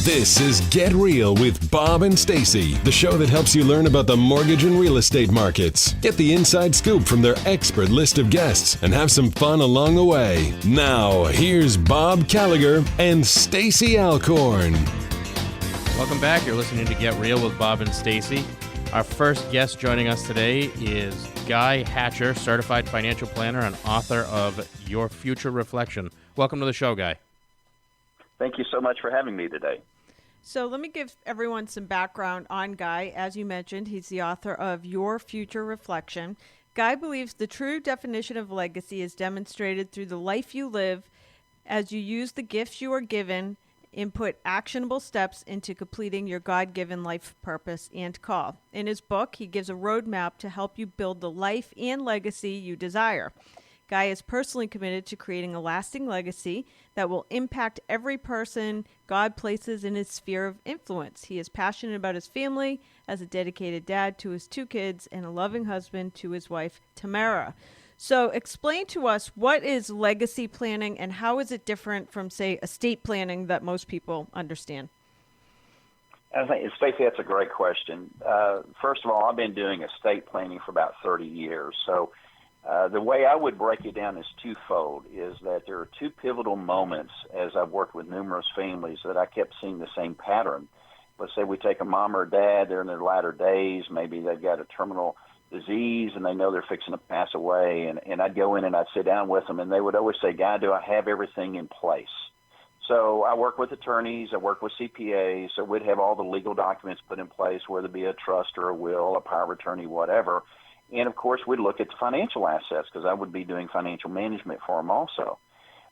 This is Get Real with Bob and Stacey, the show that helps you learn about the mortgage and real estate markets. Get the inside scoop from their expert list of guests and have some fun along the way. Now, here's Bob Gallagher and Stacey Alcorn. Welcome back. You're listening to Get Real with Bob and Stacey. Our first guest joining us today is Guy Hatcher, certified financial planner and author of Your Future Reflection. Welcome to the show, Guy. Thank you so much for having me today. So let me give everyone some background on Guy. As you mentioned, he's the author of Your Future Reflection. Guy believes the true definition of legacy is demonstrated through the life you live as you use the gifts you are given and put actionable steps into completing your God-given life purpose and call. In his book, he gives a roadmap to help you build the life and legacy you desire. Guy is personally committed to creating a lasting legacy that will impact every person God places in his sphere of influence. He is passionate about his family as a dedicated dad to his 2 kids and a loving husband to his wife, Tamara. So explain to us, what is legacy planning and how is it different from, say, estate planning that most people understand? I think, Stacey, that's a great question. First of all, I've been doing estate planning for about 30 years. So the way I would break it down is twofold, is that there are 2 pivotal moments as I've worked with numerous families that I kept seeing the same pattern. Let's say we take a mom or a dad, they're in their latter days, maybe they've got a terminal disease and they know they're fixing to pass away, and I'd go in and I'd sit down with them and they would always say, "Guy, do I have everything in place?" So I work with attorneys, I work with CPAs, so we'd have all the legal documents put in place, whether it be a trust or a will, a power of attorney, whatever. And, of course, we'd look at the financial assets because I would be doing financial management for them also.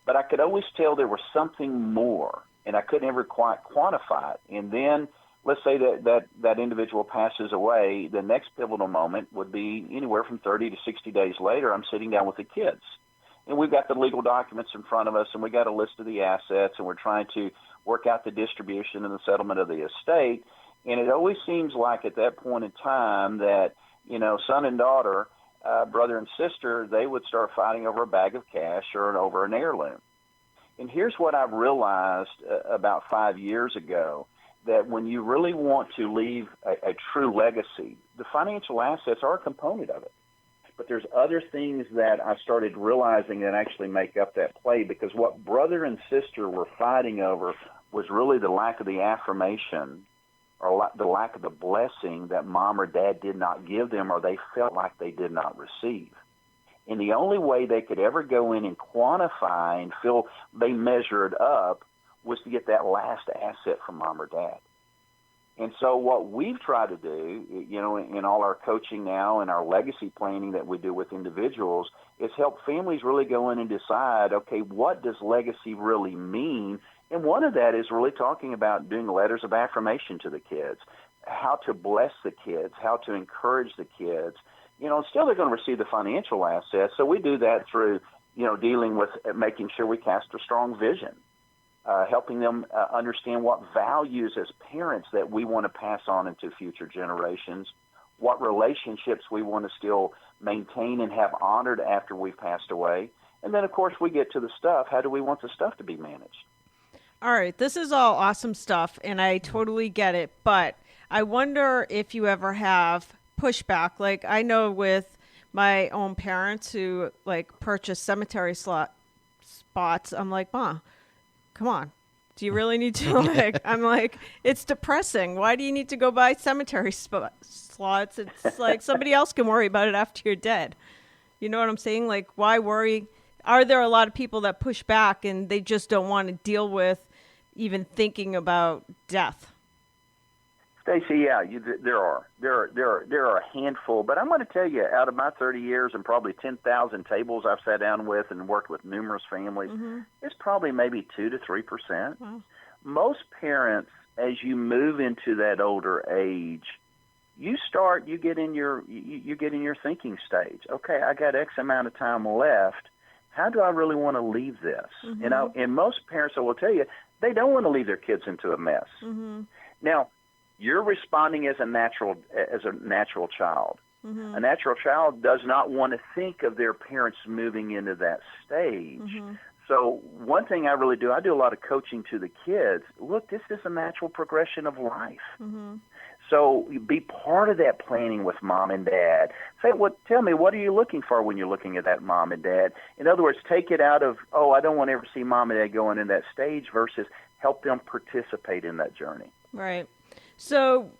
But I could always tell there was something more, and I couldn't ever quite quantify it. And then let's say that individual passes away, the next pivotal moment would be anywhere from 30 to 60 days later. I'm sitting down with the kids, and we've got the legal documents in front of us, and we got a list of the assets, and we're trying to work out the distribution and the settlement of the estate. And it always seems like at that point in time that, you know, son and daughter, brother and sister, they would start fighting over a bag of cash or over an heirloom. And here's what I've realized about 5 years ago, that when you really want to leave a true legacy, the financial assets are a component of it. But there's other things that I started realizing that actually make up that play, because what brother and sister were fighting over was really the lack of the affirmation or the lack of the blessing that mom or dad did not give them, or they felt like they did not receive. And the only way they could ever go in and quantify and feel they measured up was to get that last asset from mom or dad. And so what we've tried to do, you know, in all our coaching now and our legacy planning that we do with individuals, is help families really go in and decide, okay, what does legacy really mean? And one of that is really talking about doing letters of affirmation to the kids, how to bless the kids, how to encourage the kids. You know, still they're going to receive the financial assets. So we do that through, you know, dealing with making sure we cast a strong vision, helping them understand what values as parents that we want to pass on into future generations, what relationships we want to still maintain and have honored after we've passed away. And then, of course, we get to the stuff. How do we want the stuff to be managed? All right, this is all awesome stuff, and I totally get it, but I wonder if you ever have pushback. Like, I know with my own parents who, like, purchase cemetery spots, I'm like, Ma, come on. Do you really need to, like, I'm like, it's depressing. Why do you need to go buy cemetery slots? It's like somebody else can worry about it after you're dead. You know what I'm saying? Like, why worry? Are there a lot of people that push back and they just don't want to deal with even thinking about death? Stacey, yeah, there are a handful, but I'm going to tell you, out of my 30 years and probably 10,000 tables I've sat down with and worked with numerous families, it's probably maybe 2 to 3%. Wow. Most parents, as you move into that older age, you get in your thinking stage. Okay, I got X amount of time left. How do I really want to leave this? You know, and most parents, I will tell you, they don't want to leave their kids into a mess. Now, you're responding as a natural child. A natural child does not want to think of their parents moving into that stage. So one thing I really do, I do a lot of coaching to the kids. Look, this is a natural progression of life. Mm-hmm. So be part of that planning with mom and dad. Say, tell me, what are you looking for when you're looking at that mom and dad? In other words, take it out of, I don't want to ever see mom and dad going in that stage, versus help them participate in that journey. Right. So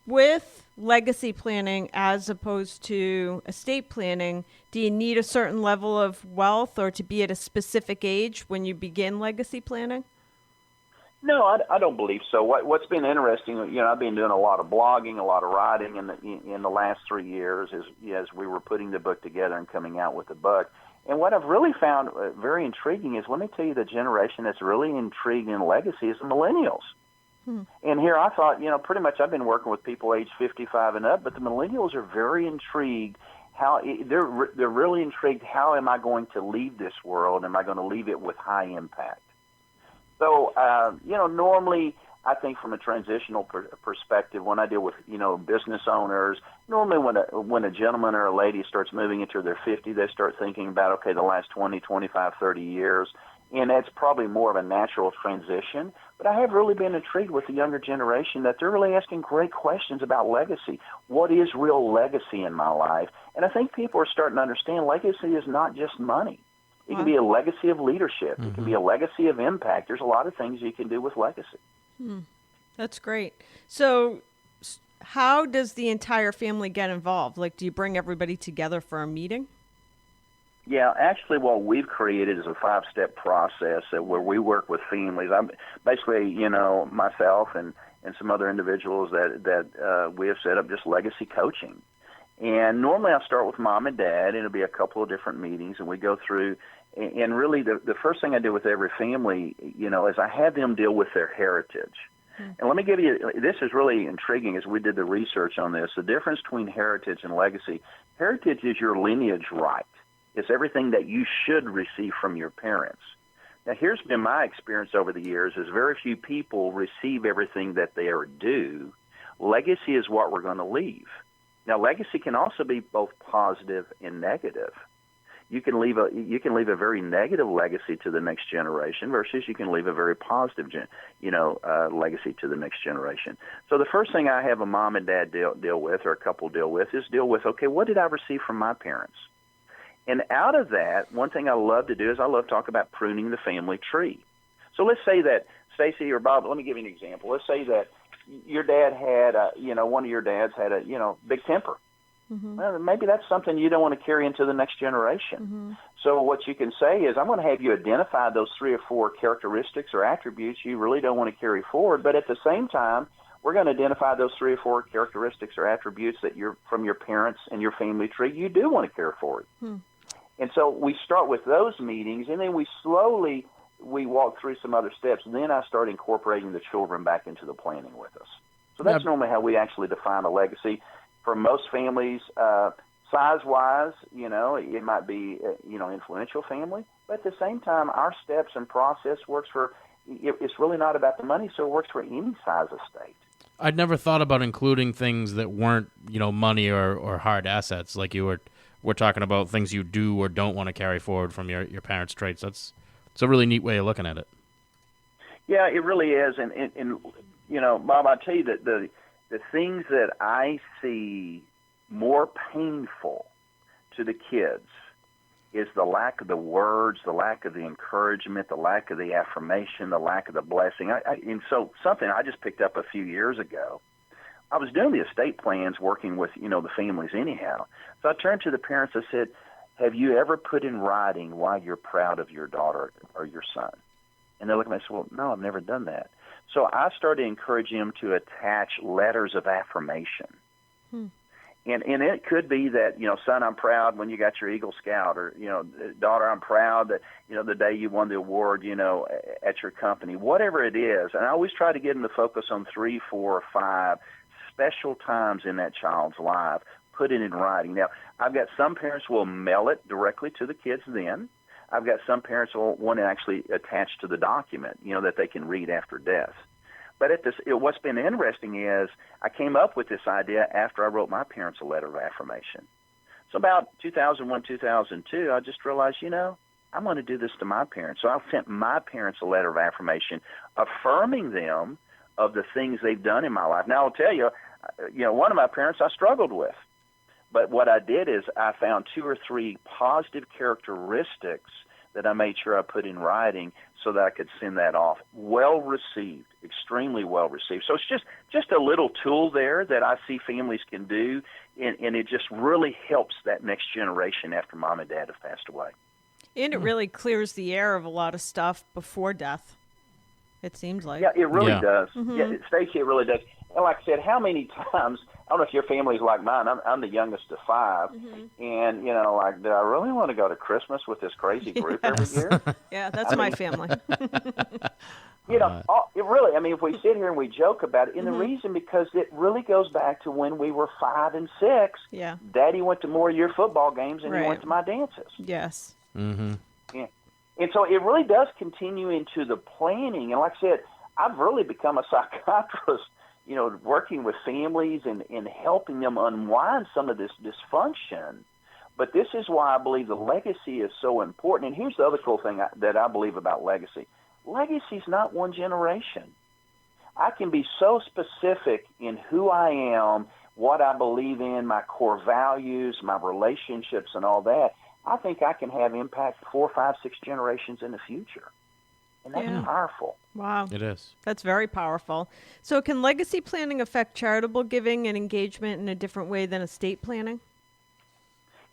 with legacy planning as opposed to estate planning, do you need a certain level of wealth or to be at a specific age when you begin legacy planning? No, I don't believe so. What's been interesting, I've been doing a lot of blogging, a lot of writing in the last 3 years as we were putting the book together and coming out with the book. And what I've really found very intriguing is, let me tell you, the generation that's really intrigued in legacy is the millennials. And here I thought, pretty much I've been working with people age 55 and up, but the millennials are very intrigued. They're really intrigued. How am I going to leave this world? Am I going to leave it with high impact? So, normally I think from a transitional perspective, when I deal with, business owners, normally when a gentleman or a lady starts moving into their 50s, they start thinking about, okay, the last 20, 25, 30 years. And that's probably more of a natural transition. But I have really been intrigued with the younger generation that they're really asking great questions about legacy. What is real legacy in my life? And I think people are starting to understand legacy is not just money. It can be a legacy of leadership. It can be a legacy of impact. There's a lot of things you can do with legacy. That's great. So how does the entire family get involved? Like, do you bring everybody together for a meeting? Yeah, actually what we've created is a 5-step process where we work with families. I'm basically, myself and some other individuals that we have set up just legacy coaching. And normally I'll start with mom and dad, and it'll be a couple of different meetings, and we go through. And really the first thing I do with every family, is I have them deal with their heritage. And let me give you, this is really intriguing as we did the research on this, the difference between heritage and legacy. Heritage is your lineage right. It's everything that you should receive from your parents. Now, here's been my experience over the years is very few people receive everything that they are due. Legacy is what we're going to leave. Now, legacy can also be both positive and negative. You can leave a very negative legacy to the next generation versus you can leave a very positive legacy to the next generation. So the first thing I have a mom and dad deal with, or a couple deal with, okay, what did I receive from my parents? And out of that, one thing I love to do is I love to talk about pruning the family tree. So let's say that, Stacey or Bob, let me give you an example. Let's say that your dad had, one of your dads had a, big temper. Well, maybe that's something you don't want to carry into the next generation. So what you can say is, I'm going to have you identify those 3 or 4 characteristics or attributes you really don't want to carry forward. But at the same time, we're going to identify those 3 or 4 characteristics or attributes that you're from your parents and your family tree you do want to carry forward. And so we start with those meetings, and then we walk through some other steps. And then I start incorporating the children back into the planning with us. So that's normally how we actually define a legacy. For most families, size-wise, it might be, influential family. But at the same time, our steps and process works for, it's really not about the money, so it works for any size estate. I'd never thought about including things that weren't, money or hard assets, like we're talking about things you do or don't want to carry forward from your parents' traits. It's a really neat way of looking at it. Yeah, it really is. And Bob, I tell you that the things that I see more painful to the kids is the lack of the words, the lack of the encouragement, the lack of the affirmation, the lack of the blessing. And so something I just picked up a few years ago, I was doing the estate plans working with, the families anyhow. So I turned to the parents, I said, have you ever put in writing why you're proud of your daughter or your son? And they looked at me and said, well, no, I've never done that. So I started encouraging them to attach letters of affirmation. And it could be that, son, I'm proud when you got your Eagle Scout, or, daughter, I'm proud that, the day you won the award, at your company, whatever it is. And I always try to get them to focus on 3, 4, or 5 special times in that child's life, put it in writing. Now, I've got some parents will mail it directly to the kids then. I've got some parents who want to actually attach to the document, that they can read after death. But what's been interesting is I came up with this idea after I wrote my parents a letter of affirmation. So about 2001, 2002, I just realized, I'm going to do this to my parents. So I sent my parents a letter of affirmation affirming them of the things they've done in my life. Now, I'll tell you, one of my parents I struggled with. But what I did is I found 2 or 3 positive characteristics that I made sure I put in writing so that I could send that off. Well received, extremely well received. So it's just a little tool there that I see families can do, and it just really helps that next generation after mom and dad have passed away. And it really clears the air of a lot of stuff before death, it seems like. Yeah, it really Yeah. does. Yeah, Stacey, it really does. And like I said, how many times, I don't know if your family's like mine, I'm the youngest of 5, and, do I really want to go to Christmas with this crazy group every year? Yeah, that's my family. It really, if we sit here and we joke about it, and the reason, because it really goes back to when we were 5 and 6. Yeah. Daddy went to more of your football games than he Right. went to my dances. Yes. Mm-hmm. Yeah. And so it really does continue into the planning. And like I said, I've really become a psychiatrist, working with families and helping them unwind some of this dysfunction. But this is why I believe the legacy is so important. And here's the other cool thing that I believe about legacy. Legacy is not one generation. I can be so specific in who I am, what I believe in, my core values, my relationships, and all that. I think I can have impact 4, 5, 6 generations in the future. And that's powerful. Wow. It is. That's very powerful. So can legacy planning affect charitable giving and engagement in a different way than estate planning?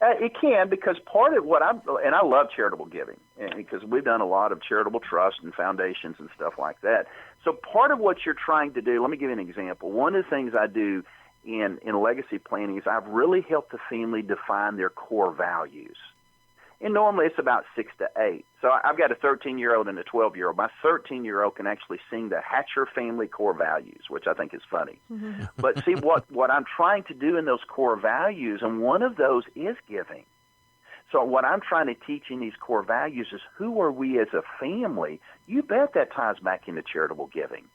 It can, because part of what and I love charitable giving, because we've done a lot of charitable trusts and foundations and stuff like that. So part of what you're trying to do, let me give you an example. One of the things I do in legacy planning is I've really helped the family define their core values. And normally it's about 6 to 8. So I've got a 13-year-old and a 12-year-old. My 13-year-old can actually sing the Hatcher family core values, which I think is funny. But see, what I'm trying to do in those core values, and one of those is giving. So what I'm trying to teach in these core values is, who are we as a family? You bet that ties back into charitable giving.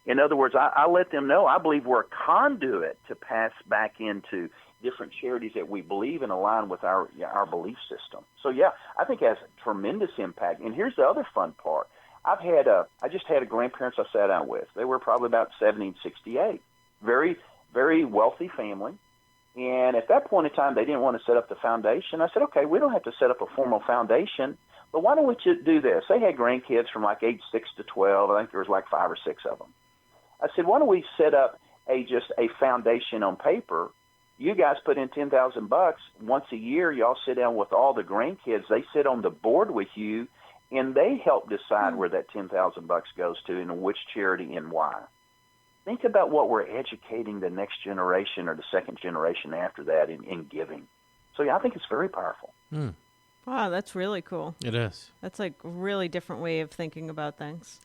In other words, I let them know I believe we're a conduit to pass back into different charities that we believe and align with our belief system. So, yeah, I think it has a tremendous impact. And here's the other fun part. I just had a grandparents I sat down with. They were probably about 70 and 68. Very, very wealthy family. And at that point in time, they didn't want to set up the foundation. I said, okay, we don't have to set up a formal foundation, but why don't we just do this? They had grandkids from like age 6 to 12. I think there was like 5 or 6 of them. I said, why don't we set up just a foundation on paper? You guys put in $10,000. Once a year, y'all sit down with all the grandkids. They sit on the board with you, and they help decide where that $10,000 goes to and which charity and why. Think about what we're educating the next generation or the second generation after that in giving. So, yeah, I think it's very powerful. Wow, that's really cool. It is. That's like a really different way of thinking about things.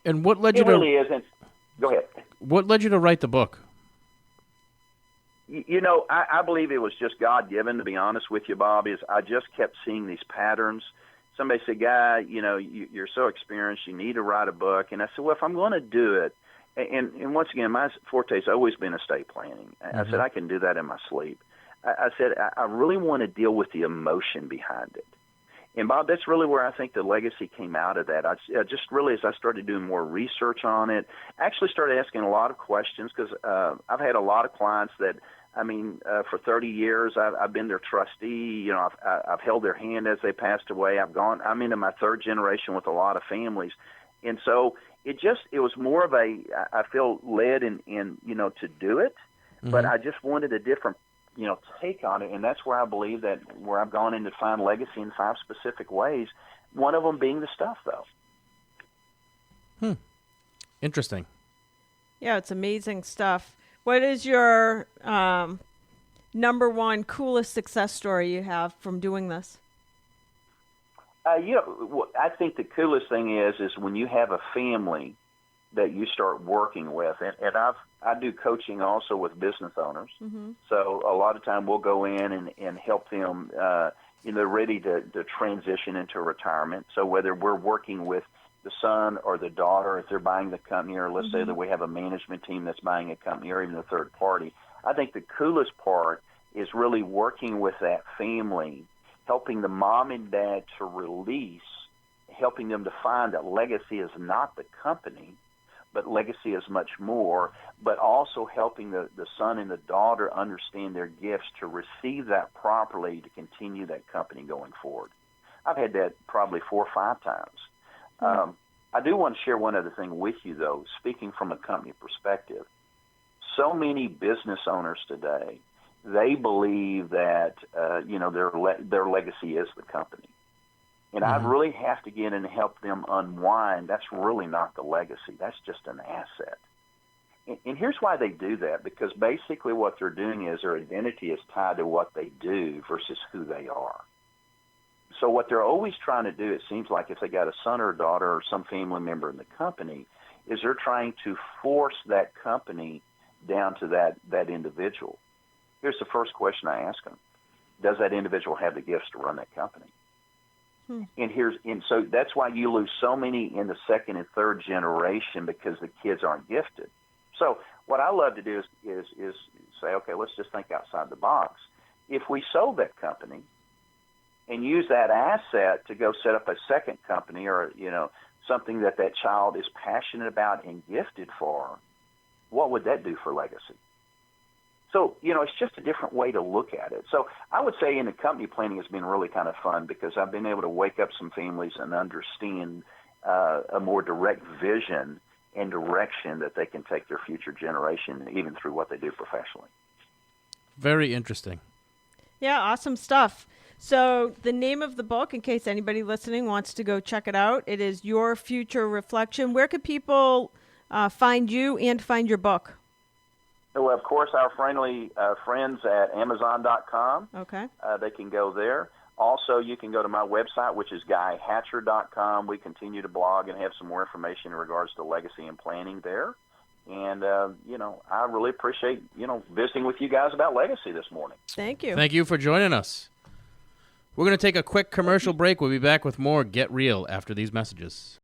And what led you It to? really isn't. Go ahead. What led you to write the book? I believe it was just God-given, to be honest with you, Bob, is I just kept seeing these patterns. Somebody said, Guy, you're so experienced, you need to write a book. And I said, well, if I'm going to do it, and once again, my forte has always been estate planning. I said, I can do that in my sleep. I said, I really want to deal with the emotion behind it. And, Bob, that's really where I think the legacy came out of that. I just really, as I started doing more research on it, I actually started asking a lot of questions, because I've had a lot of clients that, for 30 years, I've been their trustee. I've held their hand as they passed away. I'm into my 3rd generation with a lot of families. And so it was more of I feel led in to do it, but I just wanted a different take on it, and that's where I believe that where I've gone in to find legacy in 5 specific ways, one of them being the stuff, though. Interesting. Yeah, it's amazing stuff. What is your number one coolest success story you have from doing this? I think the coolest thing is when you have a family that you start working with, and I do coaching also with business owners. So a lot of time we'll go in and help them, they're ready to transition into retirement. So whether we're working with the son or the daughter, if they're buying the company, or let's say that we have a management team that's buying a company, or even a third party, I think the coolest part is really working with that family helping the mom and dad to release, helping them to find that legacy is not the company, but legacy is much more, but also helping the son and the daughter understand their gifts to receive that properly to continue that company going forward. I've had that probably 4 or 5 times. I do want to share one other thing with you, though, speaking from a company perspective. So many business owners today, they believe that their legacy is the company. And I really have to get in and help them unwind. That's really not the legacy. That's just an asset. And here's why they do that, because basically what they're doing is their identity is tied to what they do versus who they are. So what they're always trying to do, it seems like if they got a son or a daughter or some family member in the company, is they're trying to force that company down to that individual. Here's the first question I ask them. Does that individual have the gifts to run that company? And so that's why you lose so many in the second and third generation, because the kids aren't gifted. So what I love to do is say, okay, let's just think outside the box. If we sold that company and use that asset to go set up a second company, or something that child is passionate about and gifted for, what would that do for legacy? So, it's just a different way to look at it. So I would say in the company planning has been really kind of fun, because I've been able to wake up some families and understand a more direct vision and direction that they can take their future generation, even through what they do professionally. Very interesting. Yeah, awesome stuff. So the name of the book, in case anybody listening wants to go check it out, it is Your Future Reflection. Where could people find you and find your book? Well, of course, our friendly friends at Amazon.com. Okay. They can go there. Also, you can go to my website, which is GuyHatcher.com. We continue to blog and have some more information in regards to legacy and planning there. And, I really appreciate, visiting with you guys about legacy this morning. Thank you. Thank you for joining us. We're going to take a quick commercial break. We'll be back with more Get Real after these messages.